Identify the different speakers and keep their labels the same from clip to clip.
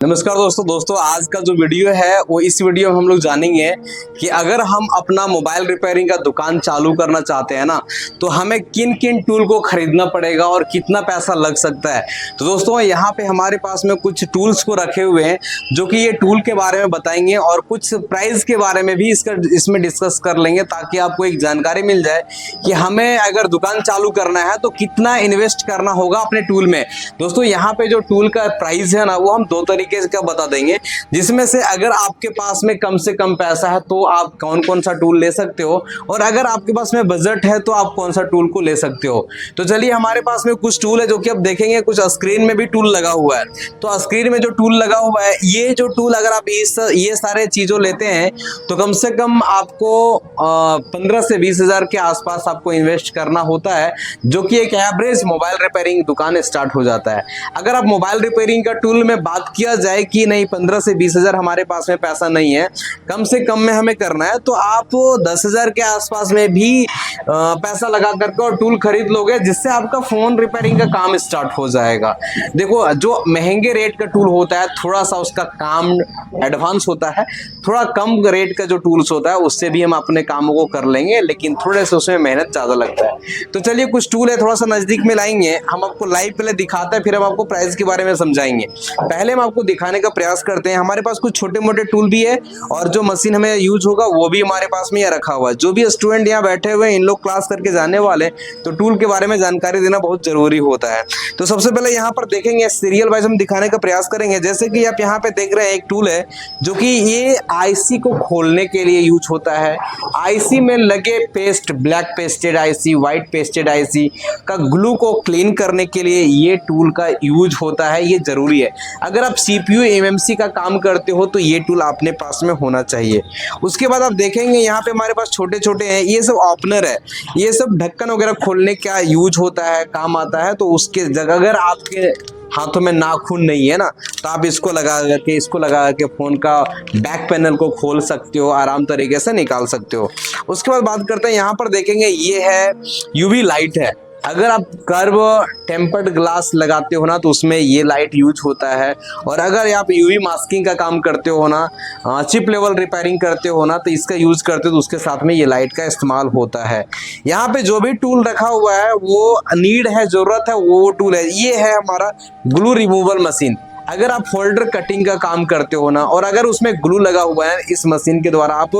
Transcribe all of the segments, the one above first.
Speaker 1: नमस्कार दोस्तों आज का जो वीडियो है वो इस वीडियो में हम लोग जानेंगे कि अगर हम अपना मोबाइल रिपेयरिंग का दुकान चालू करना चाहते हैं ना तो हमें किन किन टूल को खरीदना पड़ेगा और कितना पैसा लग सकता है। तो दोस्तों यहाँ पे हमारे पास में कुछ टूल्स को रखे हुए हैं जो कि ये टूल के बारे में बताएंगे और कुछ प्राइस के बारे में भी इसमें डिस्कस कर लेंगे ताकि आपको एक जानकारी मिल जाए कि हमें अगर दुकान चालू करना है तो कितना इन्वेस्ट करना होगा अपने टूल में। दोस्तों यहाँ पे जो टूल का प्राइस है ना वो हम दो तरीके का बता देंगे, जिसमें से अगर आपके पास में कम से कम पैसा है तो आप कौन कौन सा टूल ले सकते हो और अगर आपके पास में बजट है तो आप कौन सा टूल को ले सकते हो। तो चलिए हमारे पास में कुछ टूल है जो कि आप देखेंगे, कुछ स्क्रीन में भी टूल लगा हुआ है। तो स्क्रीन में जो टूल लगा हुआ है ये जो टूल अगर आप ये सारे चीजों लेते हैं तो कम से कम आपको 15 से 20 हजार के आसपास आपको इन्वेस्ट करना होता है, जो कि एक एवरेज मोबाइल रिपेयरिंग दुकान स्टार्ट हो जाता है। अगर आप मोबाइल रिपेयरिंग का टूल में बात किया जाए कि नहीं 15 से 20 हजार हमारे पास में पैसा नहीं है, कम से कम में हमें करना है, तो आप 10 हजार के आसपास में भी पैसा लगा करके और टूल खरीद लोगे, जिससे आपका फोन रिपेयरिंग का काम स्टार्ट हो जाएगा। देखो जो महंगे रेट का टूल होता है थोड़ा सा उसका काम एडवांस होता है, थोड़ा कम रेट का जो टूल्स होता है उससे भी हम अपने कामों को कर लेंगे, लेकिन थोड़े से उसमें मेहनत ज्यादा लगता है। तो चलिए कुछ टूल है थोड़ा सा नजदीक में लाएंगे, हम आपको लाइव पहले दिखाते हैं फिर हम आपको प्राइस के बारे में समझाएंगे। पहले हम आपको दिखाने का प्रयास करते हैं। हमारे पास कुछ छोटे मोटे टूल भी है और जो मशीन हमें यूज होगा वो भी हमारे पास में रखा हुआ है। जो भी स्टूडेंट यहाँ बैठे हुए हैं इन लोग क्लास करके जाने वाले, तो टूल के बारे में जानकारी देना बहुत जरूरी होता है। तो सबसे पहले यहाँ पर देखेंगे सीरियल वाइज हम दिखाने का प्रयास करेंगे। जैसे कि आप यहाँ पे देख रहे हैं एक टूल है जो कि ये आईसी को खोलने के लिए यूज होता है। आईसी में लगे paste, black pasted IC, white pasted IC का ग्लू को क्लीन करने के लिए ये टूल का यूज होता है। ये जरूरी है। अगर आप सीपीयू एमएमसी का काम करते हो तो ये टूल अपने पास में होना चाहिए। उसके बाद आप देखेंगे यहाँ पे हमारे पास छोटे छोटे हैं, ये सब ओपनर है, ये सब ढक्कन वगैरह खोलने का यूज होता है, काम आता है। तो उसके जगह अगर आपके हाथों में नाखून नहीं है ना तो आप इसको लगा के फोन का बैक पैनल को खोल सकते हो, आराम तरीके से निकाल सकते हो। उसके बाद बात करते हैं, यहाँ पर देखेंगे ये है यूवी लाइट है। अगर आप कर्व टेम्पर्ड ग्लास लगाते हो ना तो उसमें ये लाइट यूज होता है। और अगर आप यूवी मास्किंग का काम करते हो ना, चिप लेवल रिपेयरिंग करते हो ना, तो इसका यूज करते हो तो उसके साथ में ये लाइट का इस्तेमाल होता है। यहाँ पे जो भी टूल रखा हुआ है वो नीड है, जरूरत है, वो टूल है। ये है हमारा ग्लू रिमूवल मशीन। अगर आप फोल्डर कटिंग का काम करते हो ना और अगर उसमें ग्लू लगा हुआ है, इस मशीन के द्वारा आप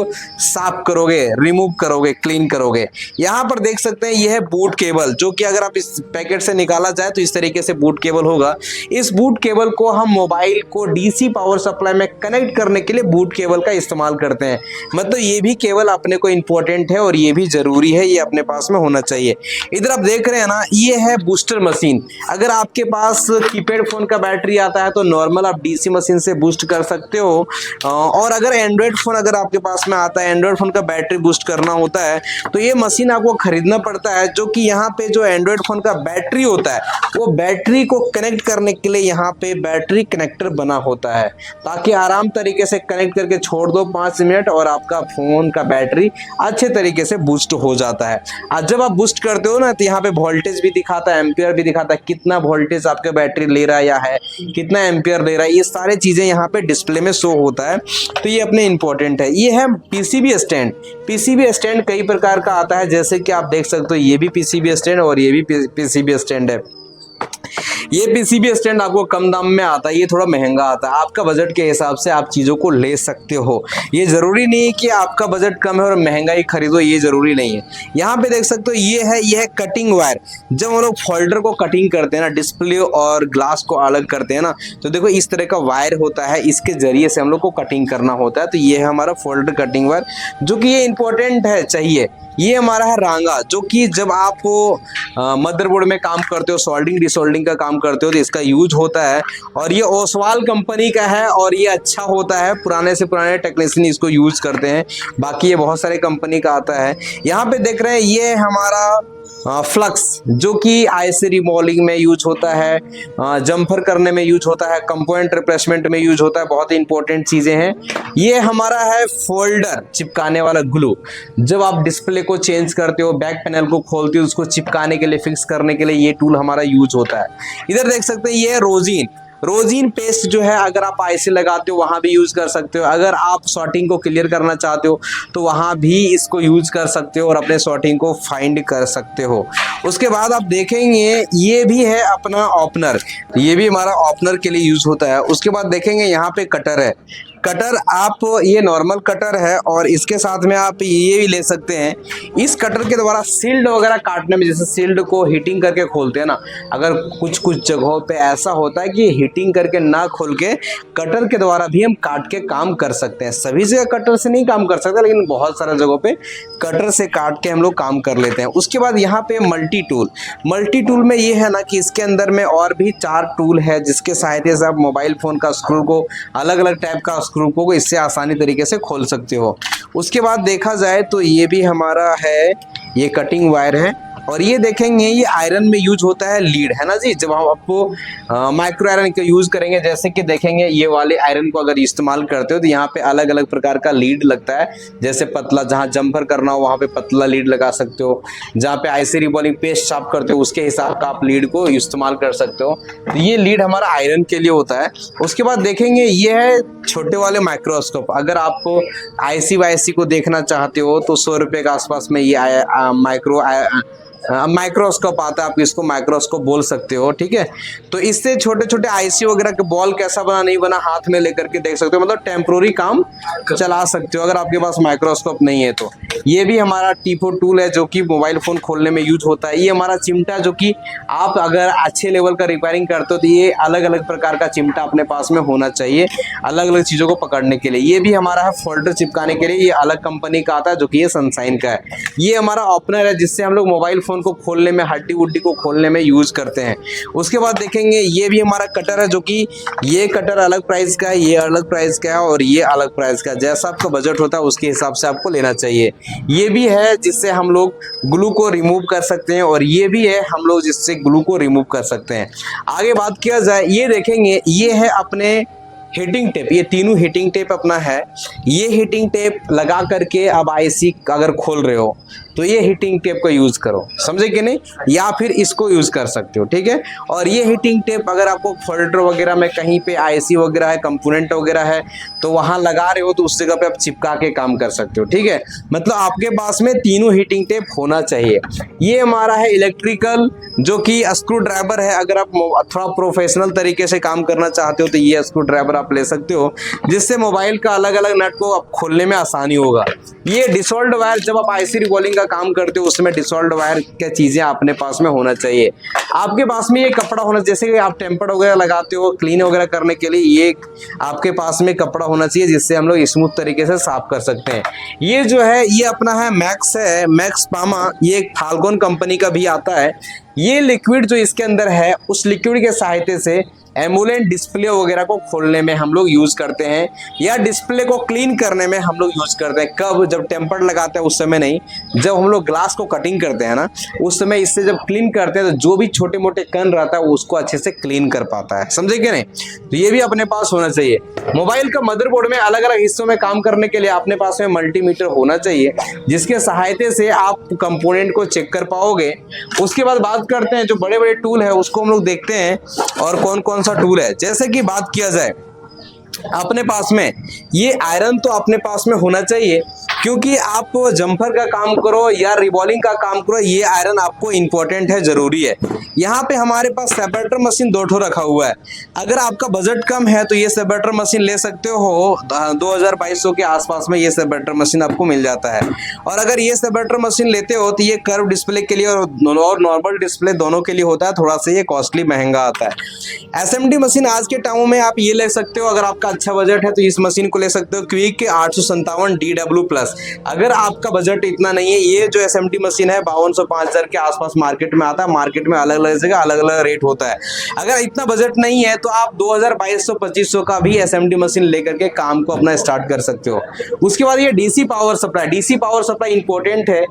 Speaker 1: साफ करोगे, रिमूव करोगे, क्लीन करोगे। यहाँ पर देख सकते हैं यह है बूट केबल, जो कि अगर आप इस पैकेट से निकाला जाए तो इस तरीके से बूट केबल होगा। इस बूट केबल को हम मोबाइल को डीसी पावर सप्लाई में कनेक्ट करने के लिए बूट केबल का इस्तेमाल करते हैं। मतलब ये भी केबल अपने को इंपॉर्टेंट है और ये भी जरूरी है, ये अपने पास में होना चाहिए। इधर आप देख रहे हैं ना, ये है बूस्टर मशीन। अगर आपके पास कीपैड फोन का बैटरी आता है तो नॉर्मल आप डीसी मशीन से बूस्ट कर सकते हो, और अगर एंड्रॉयड फोन अगर आपके पास में आता है, एंड्रॉयड फोन का बैटरी बूस्ट करना होता है तो ये मशीन आपको खरीदना पड़ता है। जो कि यहाँ पे जो एंड्रॉयड फोन का बैटरी होता है वो बैटरी को कनेक्ट करने के लिए यहाँ पे बैटरी कनेक्टर बना होता है, ताकि आराम तरीके से कनेक्ट करके छोड़ दो 5 मिनट और आपका फोन का बैटरी अच्छे तरीके से बूस्ट हो जाता है। आज जब आप बूस्ट करते हो ना तो यहाँ पे वोल्टेज भी दिखाता है, एम्पियर भी दिखाता है, कितना वोल्टेज आपका बैटरी ले रहा है या है, कितना एम्पियर ले रहा है, ये सारी चीजें यहाँ पे डिस्प्ले में शो होता है। तो ये अपने इंपॉर्टेंट है। ये है पीसीबी स्टैंड। पीसीबी स्टैंड कई प्रकार का आता है, जैसे कि आप देख सकते हो ये भी पीसीबी स्टैंड और ये भी पीसीबी स्टैंड है। ये पीसीबी स्टैंड आपको कम दाम में आता है, ये थोड़ा महंगा आता है। आपका बजट के हिसाब से आप चीज़ों को ले सकते हो। ये ज़रूरी नहीं है कि आपका बजट कम है और महंगा ही खरीदो, ये ज़रूरी नहीं है। यहाँ पे देख सकते हो ये है कटिंग वायर। जब हम लोग फोल्डर को कटिंग करते हैं ना, डिस्प्ले और ग्लास को अलग करते हैं ना, तो देखो इस तरह का वायर होता है, इसके जरिए से हम लोग को कटिंग करना होता है। तो ये है हमारा फोल्डर कटिंग वायर, जो कि ये इंपॉर्टेंट है, चाहिए। ये हमारा है रांगा, जो कि जब आप मदरबोर्ड में काम करते हो, सोल्डिंग डिसोल्डिंग का काम करते हो तो इसका यूज होता है। और ये ओसवाल कंपनी का है और ये अच्छा होता है, पुराने से पुराने टेक्नीशियन इसको यूज करते हैं। बाकी ये बहुत सारे कंपनी का आता है। यहाँ पे देख रहे हैं ये हमारा फ्लक्स, जो कि आईसी रिमॉल्डिंग में यूज होता है, जम्पर करने में यूज होता है, कंपोनेंट रिप्लेसमेंट में यूज होता है। बहुत ही इंपॉर्टेंट चीजें हैं। ये हमारा है फोल्डर चिपकाने वाला ग्लू। जब आप डिस्प्ले को चेंज करते हो, बैक पैनल को खोलते हो, उसको चिपकाने के लिए, फिक्स करने के लिए ये टूल हमारा यूज होता है। इधर देख सकते हैं ये है रोजिन। रोजीन पेस्ट जो है अगर आप आईसी लगाते हो वहां भी यूज कर सकते हो। अगर आप सॉर्टिंग को क्लियर करना चाहते हो तो वहां भी इसको यूज कर सकते हो और अपने सॉर्टिंग को फाइंड कर सकते हो। उसके बाद आप देखेंगे ये भी है अपना ओपनर, ये भी हमारा ओपनर के लिए यूज होता है। उसके बाद देखेंगे यहाँ पे कटर है। कटर आप ये नॉर्मल कटर है और इसके साथ में आप ये भी ले सकते हैं। इस कटर के द्वारा सील्ड वगैरह काटने में, जैसे सील्ड को हीटिंग करके खोलते हैं ना, अगर कुछ कुछ जगहों पे ऐसा होता है कि हीटिंग करके ना खोल के कटर के द्वारा भी हम काट के काम कर सकते हैं। सभी जगह कटर से नहीं काम कर सकते, लेकिन बहुत सारे जगहों पे कटर से काट के हम लोग काम कर लेते हैं। उसके बाद यहाँ पे मल्टी टूल में ये है ना कि इसके अंदर में और भी 4 टूल है जिसके सहायता से आप मोबाइल फोन का स्क्रू को, अलग अलग टाइप का स्क्रू को इससे आसानी तरीके से खोल सकते हो। उसके बाद देखा जाए तो ये भी हमारा है, ये कटिंग वायर है। और ये देखेंगे ये आयरन में यूज होता है लीड, है ना जी। जब हम आपको माइक्रो आयरन का यूज करेंगे, जैसे कि देखेंगे ये वाले आयरन को अगर इस्तेमाल करते हो तो यहाँ पे अलग अलग प्रकार का लीड लगता है। जैसे पतला, जहाँ जंपर करना हो वहाँ पे पतला लीड लगा सकते हो, जहाँ पे आईसी रिबॉलिंग पेस्ट साफ करते हो उसके हिसाब का आप लीड को इस्तेमाल कर सकते हो। तो ये लीड हमारा आयरन के लिए होता है। उसके बाद देखेंगे ये है छोटे वाले माइक्रोस्कोप। अगर आपको आईसी वाईसी को देखना चाहते हो तो 100 रुपये के आसपास में ये माइक्रोस्कोप आता है, आप इसको माइक्रोस्कोप बोल सकते हो, ठीक है। तो इससे छोटे छोटे आईसी वगैरह के बॉल कैसा बना नहीं बना हाथ में लेकर के देख सकते हो, मतलब टेम्पोररी काम चला सकते हो अगर आपके पास माइक्रोस्कोप नहीं है तो। ये भी हमारा टी4 टूल है जो कि मोबाइल फोन खोलने में यूज होता है। ये हमारा चिमटा, जो कि आप अगर अच्छे लेवल का रिपेयरिंग करते हो तो ये अलग अलग प्रकार का चिमटा अपने पास में होना चाहिए अलग अलग चीजों को पकड़ने के लिए। ये भी हमारा है फोल्डर चिपकाने के लिए, ये अलग कंपनी का आता है जो कि ये सनशाइन का है। ये हमारा ओपनर है जिससे हम लोग मोबाइल फोन को खोलने में, हड्डी उड्डी को खोलने में यूज करते हैं। उसके बाद देखेंगे ये भी हमारा कटर है जो कि ये कटर अलग प्राइस का है, ये अलग प्राइस का है और ये अलग प्राइस का है। जैसा आपका बजट होता है उसके हिसाब से आपको लेना चाहिए। ये भी है जिससे हम लोग ग्लू को रिमूव कर सकते हैं और ये भी है हम लोग जिससे ग्लू को रिमूव कर सकते हैं। आगे बात किया जाए, ये देखेंगे ये है अपने हीटिंग टेप। ये तीनों हीटिंग टेप अपना है। ये हीटिंग टेप लगा करके अब आईसी अगर खोल रहे हो तो ये हीटिंग टेप को यूज करो, समझे कि नहीं, या फिर इसको यूज कर सकते हो, ठीक है। और ये हीटिंग टेप अगर आपको फोल्डर वगैरह में कहीं पे आईसी वगैरह है, कंपोनेंट वगैरह है तो वहां लगा रहे हो तो उस जगह पे आप चिपका के काम कर सकते हो, ठीक है। मतलब आपके पास में तीनों हीटिंग टेप होना चाहिए। ये हमारा है इलेक्ट्रिकल जो कि स्क्रू ड्राइवर है। अगर आप थोड़ा प्रोफेशनल तरीके से काम करना चाहते हो तो ये स्क्रू ड्राइवर आप ले सकते हो, जिससे मोबाइल का अलग अलग नट को आप खोलने में आसानी होगा। ये डिसॉल्व्ड वायर, जब आप आईसी रिबॉलिंग का काम करते हो उसमें डिसॉल्व्ड वायर क्या चीजें अपने पास में होना चाहिए। आपके पास में ये कपड़ा होना, जैसे कि आप टेम्पर वगैरह लगाते हो क्लीन वगैरह करने के लिए, ये आपके पास में कपड़ा होना चाहिए जिससे हम लोग स्मूथ तरीके से साफ कर सकते हैं। ये जो है ये अपना है मैक्स है, मैक्स पामा। ये एक फाल्कन कंपनी का भी आता है। ये लिक्विड जो इसके अंदर है उस लिक्विड के सहायता से एमुलेंट डिस्प्ले वगैरह को खोलने में हम लोग यूज करते हैं, या डिस्प्ले को क्लीन करने में हम लोग यूज करते हैं। कब? जब टेम्पर लगाते हैं उस समय नहीं, जब हम लोग ग्लास को कटिंग करते हैं ना उस समय इससे जब क्लीन करते हैं तो जो भी छोटे मोटे कण रहता है उसको अच्छे से क्लीन कर पाता है, समझे क्या नहीं। तो ये भी अपने पास होना चाहिए। मोबाइल का मदरबोर्ड में अलग अलग हिस्सों में काम करने के लिए अपने पास में मल्टीमीटर होना चाहिए जिसके सहायता से आप कंपोनेंट को चेक कर पाओगे। उसके बाद बात करते हैं जो बड़े बड़े टूल है उसको हम लोग देखते हैं और कौन कौन सा टूल है। जैसे कि बात किया जाए अपने पास में ये आयरन तो अपने पास में होना चाहिए, क्योंकि आप जंपर का काम करो या रिबॉलिंग का काम करो ये आयरन आपको इंपॉर्टेंट है, जरूरी है। यहाँ पे हमारे पास सेपरेटर मशीन 2 ठो रखा हुआ है। अगर आपका बजट कम है तो ये सेपरेटर मशीन ले सकते हो, 2200 के आसपास में ये सेपरेटर मशीन आपको मिल जाता है। और अगर ये सेपरेटर मशीन लेते हो तो ये कर्व डिस्प्ले के लिए और नॉर्मल डिस्प्ले दोनों के लिए होता है, थोड़ा सा ये कॉस्टली महंगा आता है। एसएमडी मशीन आज के टाइम में आप ये ले सकते हो, अगर आपका अच्छा बजट है तो इस मशीन को ले सकते हो, क्विक के 857 DW+। अगर आपका बजट इतना नहीं है, ये जो एसएमडी मशीन है 5200-5000 के आसपास मार्केट में आता है। मार्केट में अलग अलग जगह अलग अलग रेट होता है। अगर इतना बजट नहीं है तो आप 2200-2500 का भी एसएमडी मशीन लेकर के काम को अपना स्टार्ट कर सकते हो। उसके बाद ये डीसी पावर सप्लाई इंपॉर्टेंट है।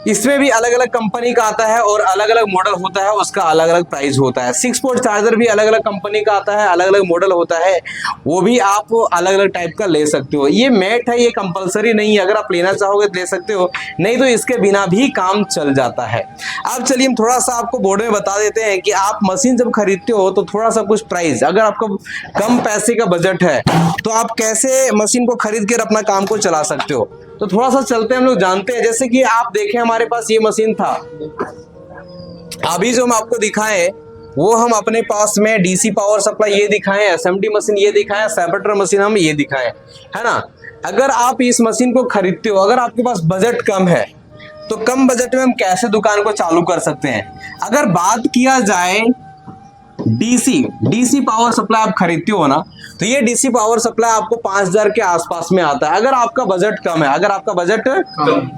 Speaker 1: इसमें भी अलग अलग कंपनी का आता है और अलग अलग मॉडल होता है, उसका अलग अलग प्राइस होता है। 6 पोर्ट चार्जर भी अलग अलग कंपनी का आता है, अलग अलग मॉडल होता है, वो भी आप अलग अलग टाइप का ले सकते हो। ये मैट है, ये कंपलसरी नहीं है, अगर आप लेना चाहोगे तो ले सकते हो, नहीं तो इसके बिना भी काम चल जाता है। अब चलिए हम थोड़ा सा आपको बोर्ड में बता देते हैं कि आप मशीन जब खरीदते हो तो थोड़ा सा कुछ प्राइस, अगर आपका कम पैसे का बजट है तो आप कैसे मशीन को खरीद कर अपना काम को चला सकते हो। तो थोड़ा सा चलते हैं, हम लोग जानते हैं। जैसे कि आप देखें हमारे पास ये मशीन था, अभी जो हम आपको दिखाएं वो हम अपने पास में डीसी पावर सप्लाई ये दिखाएं, एसएमडी मशीन ये दिखाएं, सेपरेटर मशीन हम ये दिखाएं, है ना। अगर आप इस मशीन को खरीदते हो, अगर आपके पास बजट कम है तो कम बजट में हम कैसे दुकान को चालू कर सकते हैं। अगर बात किया जाए डीसी पावर सप्लाई आप खरीदते हो ना, तो ये डीसी पावर सप्लाई आपको 5000 के आसपास में आता है। अगर आपका बजट कम है, अगर आपका बजट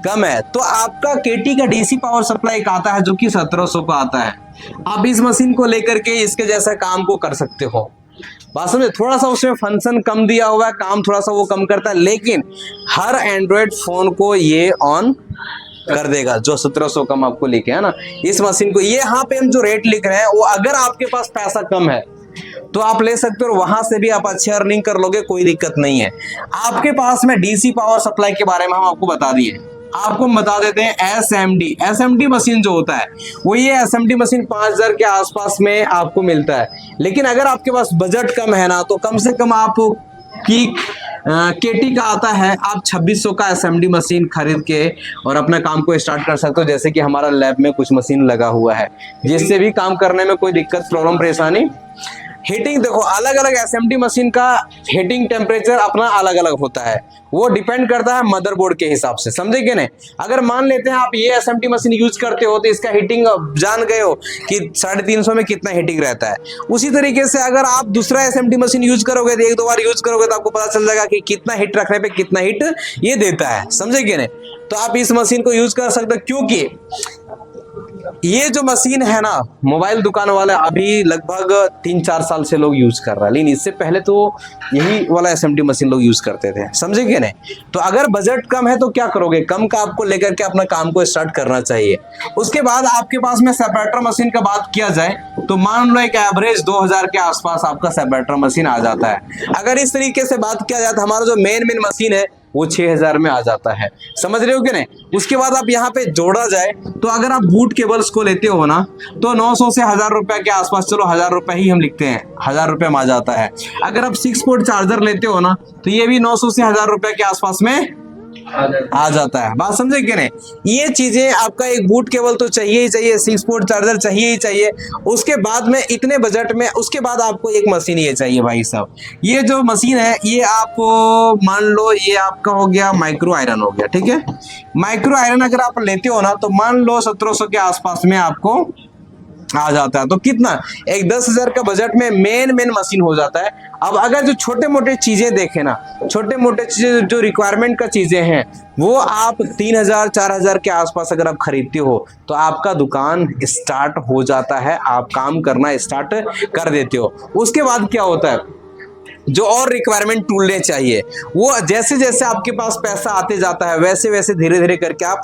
Speaker 1: कम है तो आपका केटी का डीसी पावर सप्लाई एक आता है जो कि 1700 का आता है। आप इस मशीन को लेकर के इसके जैसा काम को कर सकते हो। बात समझे, थोड़ा सा उसमें फंक्शन कम दिया हुआ है, काम थोड़ा सा वो कम करता है, लेकिन हर एंड्रॉयड फोन को ये ऑन कर देगा जो 1700 कम आपको लिखे है ना इस मशीन को। ये यहाँ पे हम जो रेट लिख रहे हैं वो अगर आपके पास पैसा कम है तो आप ले सकते हो, वहां से भी आप अच्छी अर्निंग कर लोगे, कोई दिक्कत नहीं है। आपके पास में डीसी पावर सप्लाई के बारे में हम आपको बता दिए, आपको हम बता देते हैं एसएमडी मशीन जो होता है वो ये एसएमडी मशीन 5000 के आसपास में आपको मिलता है। लेकिन अगर आपके पास बजट कम है ना तो कम से कम आप की केटी का आता है, आप 2600 का एसएमडी मशीन खरीद के और अपना काम को स्टार्ट कर सकते हो। जैसे कि हमारा लैब में कुछ मशीन लगा हुआ है जिससे भी काम करने में कोई दिक्कत प्रॉब्लम परेशानी। हीटिंग देखो, अलग अलग एसएमडी मशीन का हीटिंग टेम्परेचर अपना अलग अलग होता है, वो डिपेंड करता है मदरबोर्ड के हिसाब से, समझे कि नहीं। अगर मान लेते हैं आप ये एसएमडी मशीन यूज करते हो तो इसका हीटिंग जान गए हो कि 350 में कितना हीटिंग रहता है। उसी तरीके से अगर आप दूसरा एसएमडी मशीन यूज करोगे तो 1-2 बार यूज करोगे तो आपको पता चल जाएगा कि कितना हीट रखने पे कितना हीट ये देता है, समझे कि नहीं। तो आप इस मशीन को यूज कर सकते हो, क्योंकि ये जो मशीन है ना मोबाइल दुकान वाले अभी लगभग 3-4 साल से लोग यूज कर रहा है, लेकिन इससे पहले तो यही वाला एसएमडी मशीन लोग यूज करते थे, समझे क्या नहीं। तो अगर बजट कम है तो क्या करोगे, कम का आपको लेकर के अपना काम को स्टार्ट करना चाहिए। उसके बाद आपके पास में सेपरेटर मशीन का बात किया जाए तो मान लो एक एवरेज 2000 के आसपास आपका सेपरेटर मशीन आ जाता है। अगर इस तरीके से बात किया जाए तो हमारा जो मेन मशीन है वो 6000 में आ जाता है, समझ रहे हो कि नहीं। उसके बाद आप यहाँ पे जोड़ा जाए तो अगर आप बूट केबल्स को लेते हो ना तो 900 से 1000 रुपए के आसपास, चलो 1000 रुपए ही हम लिखते हैं, 1000 रुपए में आ जाता है। अगर आप 6 पोर्ट चार्जर लेते हो ना तो ये भी 900 से 1000 रुपए के आसपास में आ जाता है। बात समझे कि नहीं। ये चीजें आपका एक बूट केबल तो चाहिए ही चाहिए, 6 पोर्ट चार्जर चाहिए ही चाहिए। उसके बाद में इतने बजट में उसके बाद आपको एक मशीन ये चाहिए भाई साहब। ये जो मशीन है ये आपको मान लो ये आपका हो गया माइक्रो आयरन हो गया, ठीक है। माइक्रो आयरन अगर आप लेते हो ना तो मान लो 1700 के आसपास में आपको आ जाता है। तो कितना, एक 10,000 का बजट में मेन मशीन हो जाता है। अब अगर जो छोटे मोटे चीजें देखें ना, छोटे मोटे चीजें जो रिक्वायरमेंट का चीजें हैं वो आप 3000-4000 के आसपास अगर आप खरीदते हो तो आपका दुकान स्टार्ट हो जाता है, आप काम करना स्टार्ट कर देते हो। उसके बाद क्या होता है, जो और रिक्वायरमेंट टूलें चाहिए वो जैसे जैसे आपके पास पैसा आते जाता है वैसे वैसे धीरे धीरे करके आप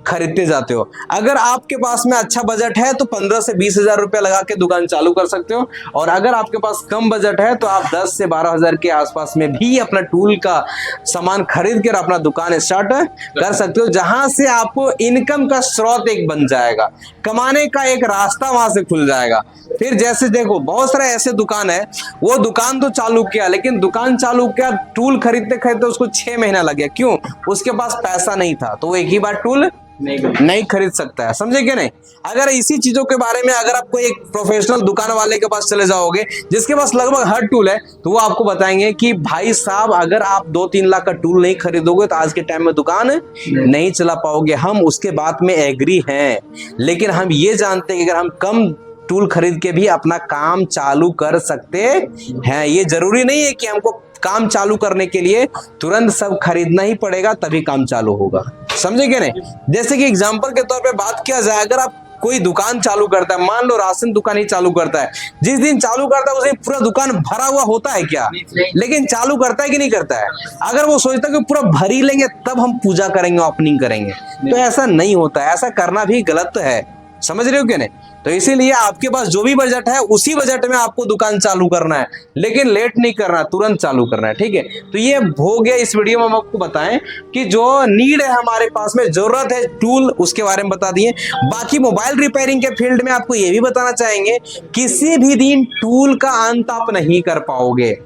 Speaker 1: खरीदते जाते हो। अगर आपके पास में अच्छा बजट है तो 15 से 20 हजार रुपये लगा के दुकान चालू कर सकते हो, और अगर आपके पास कम बजट है तो आप 10 से 12 हजार के आसपास में भी अपना टूल का सामान खरीद कर अपना दुकान स्टार्ट कर सकते हो, जहां से आपको इनकम का स्रोत एक बन जाएगा, कमाने का एक रास्ता वहां से खुल जाएगा। फिर जैसे देखो बहुत सारे ऐसे दुकान है, वो दुकान तो चालू किया लेकिन दुकान चालू किया टूल खरीदते खरीदते उसको 6 महीना लग गया, क्यों, उसके पास पैसा नहीं था, तो वो एक ही बार टूल नहीं खरीद सकता है, समझे क्या नहीं। अगर इसी चीजों के बारे में अगर आपको एक प्रोफेशनल दुकान वाले के पास चले जाओगे जिसके पास लगभग हर टूल है तो वो आपको बताएंगे कि भाई साहब अगर आप 2-3 लाख का टूल नहीं खरीदोगे तो आज के टाइम में दुकान नहीं चला पाओगे। हम उसके बात में एग्री हैं, लेकिन हम ये जानते हैं कि अगर हम कम टूल खरीद के भी अपना काम चालू कर सकते हैं। ये जरूरी नहीं है कि हमको काम चालू करने के लिए तुरंत सब खरीदना ही पड़ेगा तभी काम चालू होगा, समझे क्या नहीं। जैसे कि एग्जांपल के तौर पे बात किया जाए, अगर आप कोई दुकान चालू करता है, मान लो राशन दुकान ही चालू करता है, जिस दिन चालू करता है उस दिन पूरा दुकान भरा हुआ होता है क्या? लेकिन चालू करता है कि नहीं करता है? अगर वो सोचता है कि पूरा भर ही लेंगे तब हम पूजा करेंगे, ओपनिंग करेंगे, तो ऐसा नहीं होता है, ऐसा करना भी गलत है। समझ रहे हो क्या नहीं? तो इसीलिए आपके पास जो भी बजट है उसी बजट में आपको दुकान चालू करना है, लेकिन लेट नहीं करना, तुरंत चालू करना है, ठीक है। तो ये हो गया, इस वीडियो में हम आपको बताएं कि जो नीड है हमारे पास में, जरूरत है टूल, उसके बारे में बता दिए। बाकी मोबाइल रिपेयरिंग के फील्ड में आपको ये भी बताना चाहेंगे, किसी भी दिन टूल का अंत आप नहीं कर पाओगे।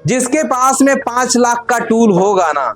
Speaker 1: जिसके पास में 5 लाख का टूल होगा ना,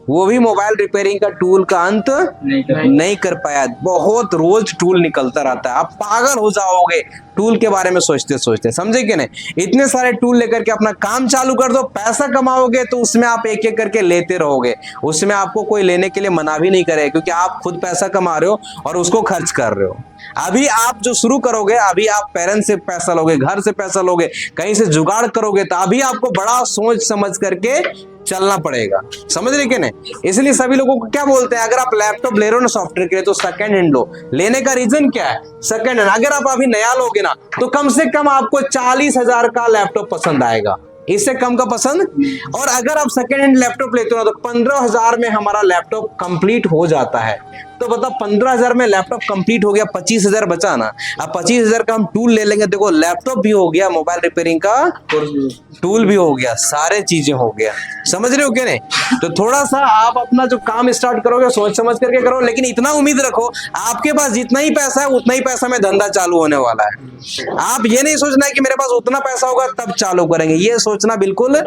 Speaker 1: वो भी मोबाइल रिपेयरिंग का टूल का अंत नहीं कर पाया। बहुत रोज टूल निकलता रहता है, आप पागल हो जाओगे टूल के बारे में सोचते सोचते, समझे कि नहीं? इतने सारे टूल लेकर के अपना काम चालू कर दो, पैसा कमाओगे तो उसमें आप एक एक करके लेते रहोगे, उसमें आपको कोई लेने के लिए मना भी नहीं करेगा, क्योंकि आप खुद पैसा कमा रहे हो और उसको खर्च कर रहे हो। अभी आप जो शुरू करोगे, अभी आप पेरेंट्स से पैसा लोगे, घर से पैसा लोगे, कहीं से जुगाड़ करोगे, तो अभी आपको बड़ा सोच समझ करके चलना पड़ेगा, समझ रहे कि नहीं? इसलिए सभी लोगों को क्या बोलते हैं, अगर आप लैपटॉप ले रहे हो ना सॉफ्टवेयर के लिए, तो सेकंड हैंड लो। लेने का रीजन क्या है? Second hand. अगर आप अभी नया लोगे ना, तो कम से कम आपको 40,000 का लैपटॉप पसंद आएगा, इससे कम का पसंद। और अगर आप सेकंड हैंड लैपटॉप लेते हो ना, तो 15,000 में हमारा लैपटॉप कंप्लीट हो जाता है। तो बताओ 15,000 में लैपटॉप कंप्लीट हो गया, 25,000 बचा ना। अब 25,000 का हम टूल ले लेंगे, देखो लैपटॉप भी हो गया, मोबाइल रिपेयरिंग का टूल भी हो गया, सारे चीजें हो गया, समझ रहे हो क्या नहीं? तो थोड़ा सा आप अपना जो काम स्टार्ट करोगे सोच समझ करके करो, लेकिन इतना उम्मीद रखो आपके पास जितना ही पैसा है उतना ही पैसा में धंधा चालू होने वाला है। आप ये नहीं सोचना है कि मेरे पास उतना पैसा होगा तब चालू करेंगे, ये सोचना बिल्कुल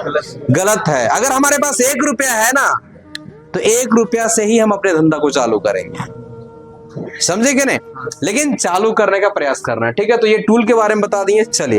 Speaker 1: गलत है। अगर हमारे पास 1 रुपया है ना, तो 1 रुपया से ही हम अपने धंधा को चालू करेंगे, समझे क्या नहीं? लेकिन चालू करने का प्रयास करना है, ठीक है। तो ये टूल के बारे में बता दिए, चलिए